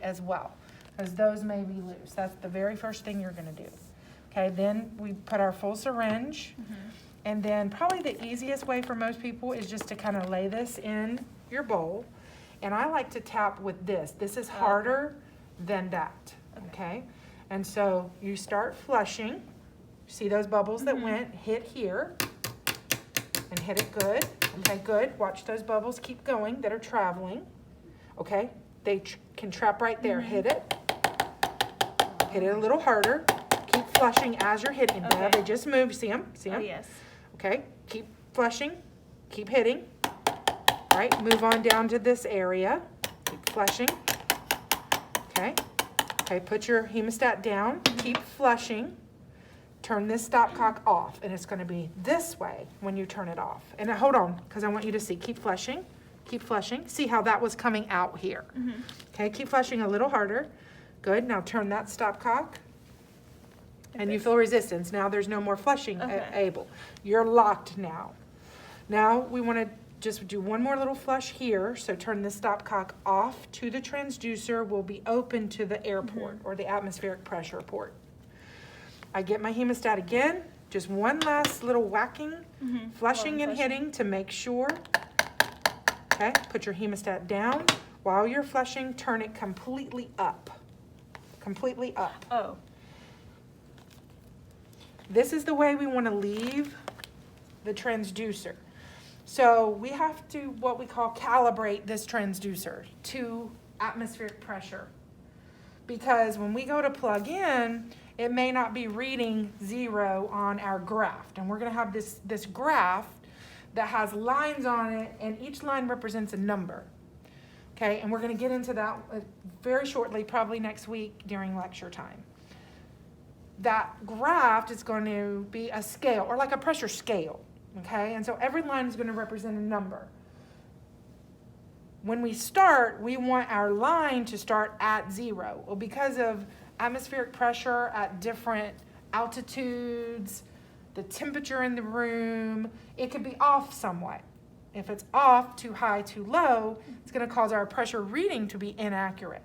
as well, because those may be loose. That's the very first thing you're gonna do. Okay, then we put our full syringe, and then probably the easiest way for most people is just to kind of lay this in your bowl. And I like to tap with this. This is harder than that, okay? And so you start flushing. See those bubbles that went, hit here, and hit it good. Okay, good. Watch those bubbles keep going that are traveling. Okay, they can trap right there. Hit it. Hit it a little harder. Keep flushing as you're hitting them. They just move. See them? See them? Oh, yes. Okay, keep flushing. Keep hitting. All right, move on down to this area. Keep flushing. Okay. Okay, put your hemostat down. Keep flushing. Turn this stopcock off, and it's going to be this way when you turn it off. And now, hold on, because I want you to see. Keep flushing. Keep flushing. See how that was coming out here. Okay, keep flushing a little harder. Good. Now turn that stopcock. And you feel resistance. Now there's no more flushing able. You're locked now. Now we want to just do one more little flush here. So turn this stopcock off to the transducer. Will be open to the air port or the atmospheric pressure port. I get my hemostat again. Just one last little whacking, flushing and hitting to make sure. Okay, put your hemostat down. While you're flushing, turn it completely up. Completely up. Oh. This is the way we want to leave the transducer. So we have to, what we call, calibrate this transducer to atmospheric pressure. Because when we go to plug in, it may not be reading 0 on our graph. And we're going to have this graph that has lines on it, and each line represents a number. Okay, and we're going to get into that very shortly, probably next week during lecture time. That graph is going to be a scale, or like a pressure scale, okay? And so every line is going to represent a number. When we start, we want our line to start at 0. Well, because of atmospheric pressure at different altitudes, the temperature in the room, it could be off somewhat. If it's off, too high, too low, it's going to cause our pressure reading to be inaccurate.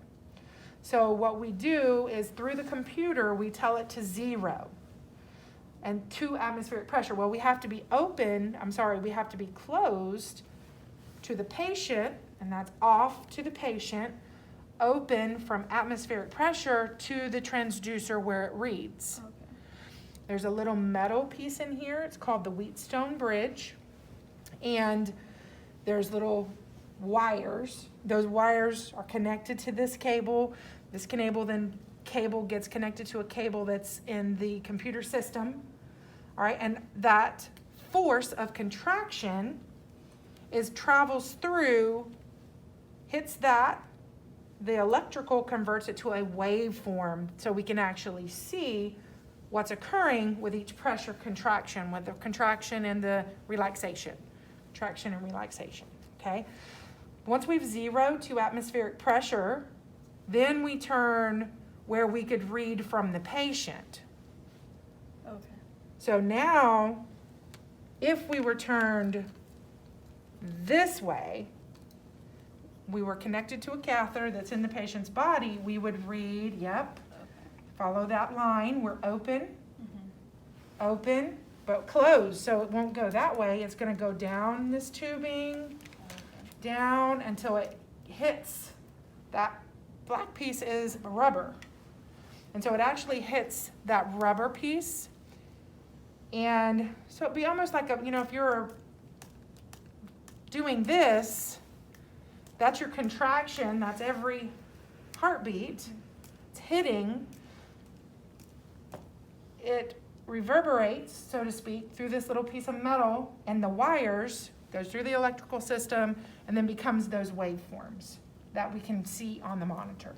So what we do is through the computer, we tell it to 0 and to atmospheric pressure. Well, we have to be we have to be closed to the patient, and that's off to the patient, open from atmospheric pressure to the transducer where it reads. Okay. There's a little metal piece in here. It's called the Wheatstone bridge. And there's little wires. Those wires are connected to this cable. This cable gets connected to a cable that's in the computer system. All right, and that force of contraction travels through, hits that, the electrical converts it to a waveform so we can actually see what's occurring with each pressure contraction, with the contraction and the relaxation. Contraction and relaxation, okay? Once we've zeroed to atmospheric pressure, then we turn where we could read from the patient. Okay. So now, if we were turned this way, we were connected to a catheter that's in the patient's body, we would read, follow that line. We're open, open, but closed, so it won't go that way. It's going to go down this tubing, down until it hits. That black piece is rubber. And so it actually hits that rubber piece. And so it'd be almost like if you're doing this, that's your contraction, that's every heartbeat. It's hitting. It reverberates, so to speak, through this little piece of metal, and the wires goes through the electrical system and then becomes those waveforms that we can see on the monitor.